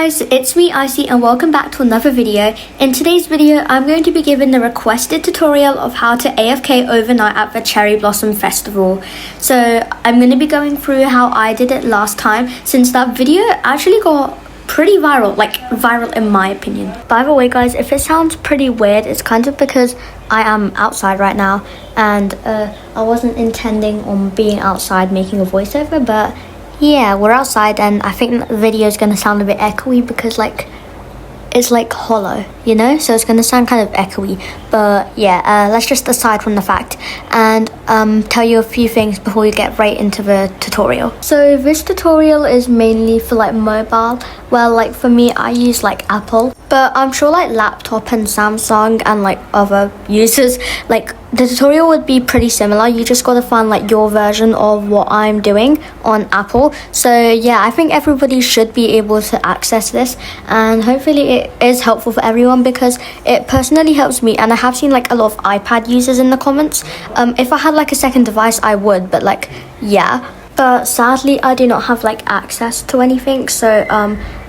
guys, it's me Icey and welcome back to another video. In today's video, I'm going to be giving the requested tutorial of how to AFK overnight at the Cherry Blossom Festival. So I'm going to be going through how I did it last time, since that video actually got pretty viral, like viral in my opinion. By the way guys, if it sounds pretty weird, it's kind of because I am outside right now and I wasn't intending on being outside making a voiceover, but yeah, we're outside and I think the video is going to sound a bit echoey because it's like hollow, you know, so it's going to sound kind of echoey. But yeah, let's just aside from the fact and tell you a few things before we get right into the tutorial. So this tutorial is mainly for like mobile. Well, like for me, I use like Apple, but I'm sure like laptop and Samsung and like other users, like the tutorial would be pretty similar. You just gotta find like your version of what I'm doing on Apple. So yeah, I think everybody should be able to access this, and hopefully it is helpful for everyone because it personally helps me, and I have seen like a lot of iPad users in the comments. If I had like a second device I would, but like yeah, but sadly I do not have like access to anything, so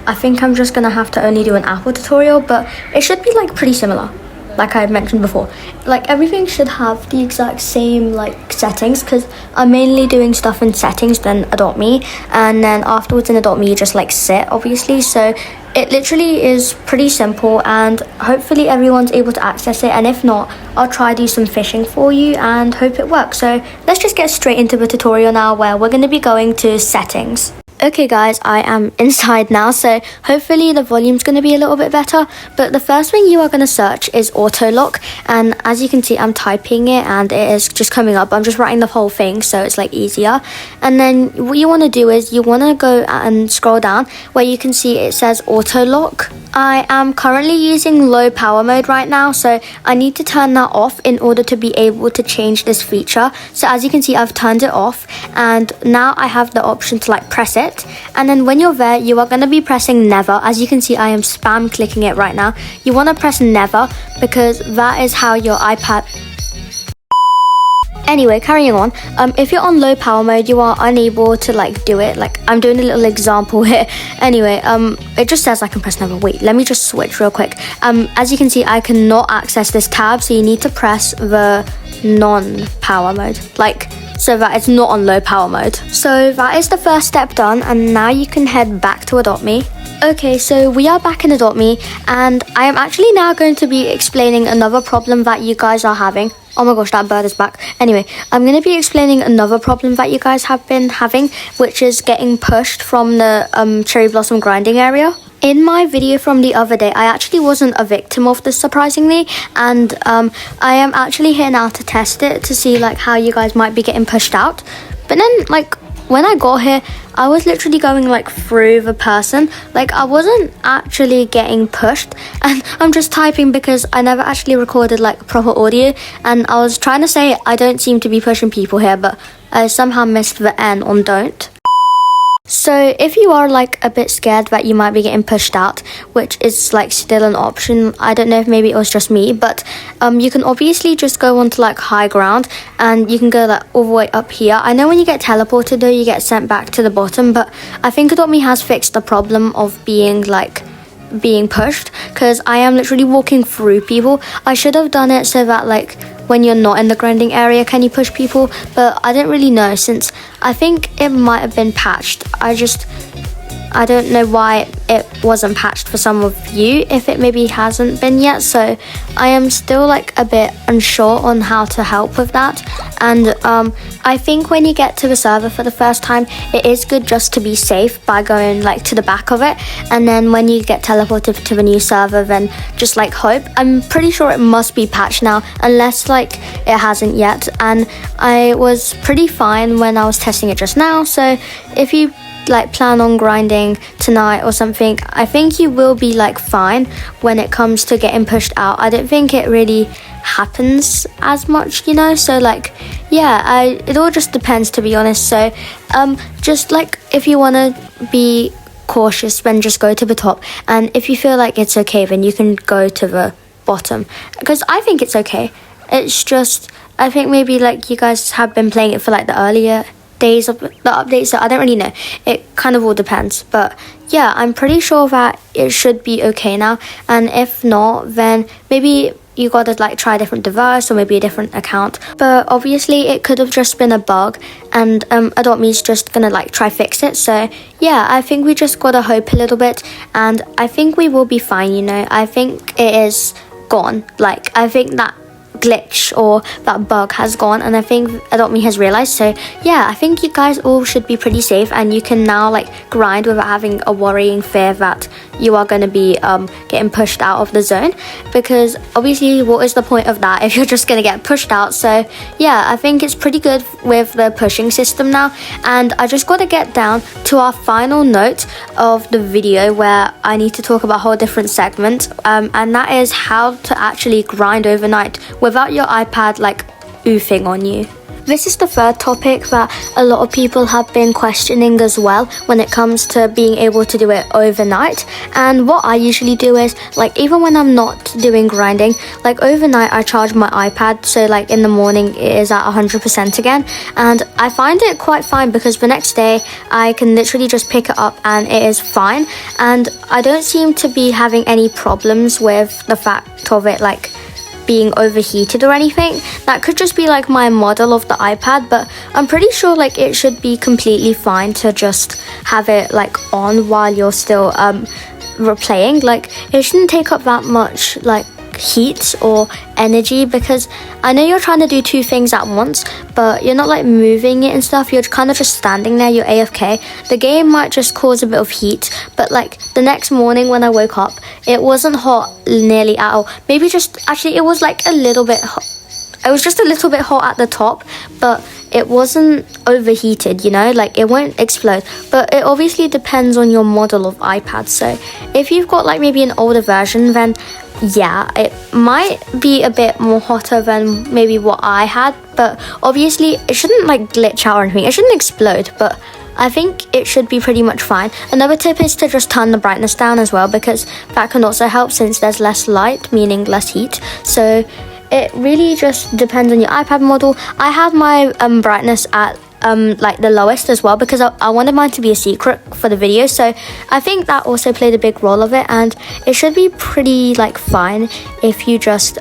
I think I'm just gonna have to only do an Apple tutorial, but it should be like pretty similar. Like I mentioned before, like everything should have the exact same like settings, because I'm mainly doing stuff in settings, then Adopt Me, and then afterwards in Adopt Me you just like sit, obviously. So it literally is pretty simple, and hopefully everyone's able to access it, and if not, I'll try do some fishing for you and hope it works. So let's just get straight into the tutorial now, where we're going to be going to settings. Okay guys, I am inside now, so hopefully the volume's going to be a little bit better. But the first thing you are going to search is auto lock, and as you can see I'm typing it and it is just coming up. I'm just writing the whole thing so it's like easier. And then what you want to do is you want to go and scroll down where you can see it says auto lock. I am currently using low power mode right now, so I need to turn that off in order to be able to change this feature. So as you can see, I've turned it off, and now I have the option to like press it. And then when you're there, you are going to be pressing never. As you can see, I am spam clicking it right now. You want to press never because that is how your iPad... Anyway, carrying on, if you're on low power mode, you are unable to like do it. Like I'm doing a little example here. Anyway, it just says I can press never. Wait, let me just switch real quick. As you can see, I cannot access this tab, so you need to press the non-power mode, like so that it's not on low power mode. So that is the first step done, and now you can head back to Adopt Me. Okay, so we are back in Adopt Me, and I am actually now going to be explaining another problem that you guys are having. Oh my gosh, that bird is back. Anyway, I'm going to be explaining another problem that you guys have been having, which is getting pushed from the cherry blossom grinding area. In my video from the other day, I actually wasn't a victim of this, surprisingly, and I am actually here now to test it to see like how you guys might be getting pushed out. But then like when I got here, I was literally going like through the person, like I wasn't actually getting pushed, and I'm just typing because I never actually recorded like proper audio, and I was trying to say I don't seem to be pushing people here, but I somehow missed the N on don't. So if you are like a bit scared that you might be getting pushed out, which is like still an option, I don't know if maybe it was just me, but you can obviously just go onto like high ground and you can go like all the way up here. I know when you get teleported though, you get sent back to the bottom, but I think Adopt Me has fixed the problem of being pushed, because I am literally walking through people. I should have done it so that like when you're not in the grinding area can you push people, but I don't really know, since I think it might have been patched. I don't know why it wasn't patched for some of you, if it maybe hasn't been yet, so I am still like a bit unsure on how to help with that. And I think when you get to the server for the first time, it is good just to be safe by going like to the back of it, and then when you get teleported to the new server, then just like hope. I'm pretty sure it must be patched now, unless like it hasn't yet, and I was pretty fine when I was testing it just now. So if you like plan on grinding tonight or something, I think you will be like fine when it comes to getting pushed out. I don't think it really happens as much, you know, so like yeah, it all just depends, to be honest. So just like if you want to be cautious, then just go to the top, and if you feel like it's okay, then you can go to the bottom, because I think it's okay. It's just I think maybe like you guys have been playing it for like the earlier days of the update, so I don't really know. It kind of all depends, but yeah, I'm pretty sure that it should be okay now. And if not, then maybe you gotta like try a different device or maybe a different account. But obviously it could have just been a bug, and Adopt Me's just gonna like try fix it. So yeah, I think we just gotta hope a little bit, and I think we will be fine, you know. I think it is gone. Like, I think that glitch or that bug has gone, and I think Adopt Me has realized. So yeah, I think you guys all should be pretty safe, and you can now like grind without having a worrying fear that you are going to be getting pushed out of the zone, because obviously what is the point of that if you're just going to get pushed out? So yeah, I think it's pretty good with the pushing system now. And I just got to get down to our final note of the video, where I need to talk about a whole different segment, and that is how to actually grind overnight without your iPad like oofing on you. This is the third topic that a lot of people have been questioning as well when it comes to being able to do it overnight. And what I usually do is, like, even when I'm not doing grinding, like overnight I charge my iPad, so like in the morning it is at 100% again, and I find it quite fine because the next day I can literally just pick it up and it is fine, and I don't seem to be having any problems with the fact of it like being overheated or anything. That could just be like my model of the iPad, but I'm pretty sure like it should be completely fine to just have it like on while you're still replaying. Like, it shouldn't take up that much like heat or energy, because I know you're trying to do two things at once, but you're not like moving it and stuff, you're kind of just standing there, you're AFK. The game might just cause a bit of heat, but like the next morning when I woke up, it wasn't hot nearly at all. Maybe just, actually it was like a little bit hot. It was just a little bit hot at the top, but it wasn't overheated, you know, like it won't explode. But it obviously depends on your model of iPad. So if you've got like maybe an older version, then yeah, it might be a bit more hotter than maybe what I had, but obviously it shouldn't like glitch out or anything. It shouldn't explode, but I think it should be pretty much fine. Another tip is to just turn the brightness down as well, because that can also help since there's less light, meaning less heat. So it really just depends on your iPad model. I have my brightness at like the lowest as well, because I wanted mine to be a secret for the video, so I think that also played a big role of it. And it should be pretty like fine if you just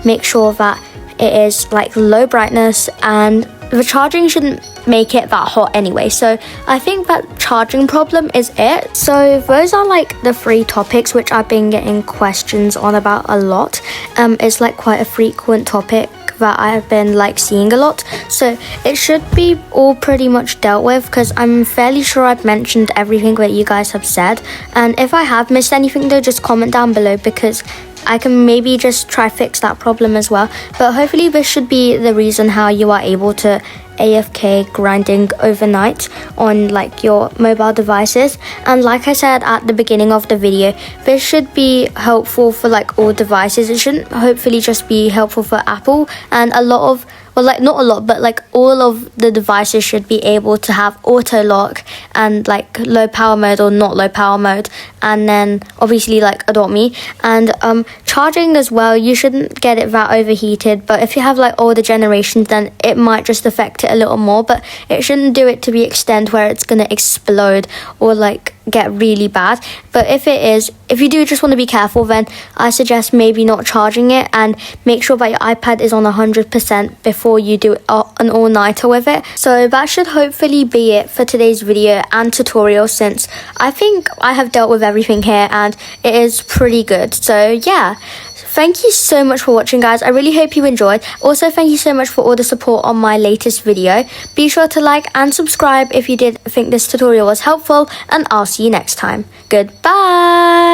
make sure that it is like low brightness, and the charging shouldn't make it that hot anyway. So I think that charging problem is it. So those are like the three topics which I've been getting questions on about a lot. It's like quite a frequent topic that I've been like seeing a lot, so it should be all pretty much dealt with, because I'm fairly sure I've mentioned everything that you guys have said. And if I have missed anything though, just comment down below, because I can maybe just try fix that problem as well. But hopefully this should be the reason how you are able to AFK grinding overnight on like your mobile devices. And like I said at the beginning of the video, this should be helpful for like all devices. It shouldn't hopefully just be helpful for Apple, and a lot of, well, like not a lot, but like all of the devices should be able to have auto lock and like low power mode or not low power mode, and then obviously like Adopt Me. And charging as well, you shouldn't get it that overheated, but if you have like older generations, then it might just affect it a little more, but it shouldn't do it to the extent where it's gonna explode or like get really bad. But if it is, if you do just want to be careful, then I suggest maybe not charging it, and make sure that your iPad is on 100% before you do an all-nighter with it. So that should hopefully be it for today's video and tutorial, since I think I have dealt with everything here and it is pretty good. So yeah, thank you so much for watching, guys. I really hope you enjoyed. Also, thank you so much for all the support on my latest video. Be sure to like and subscribe if you did think this tutorial was helpful, and I'll see you next time. Goodbye!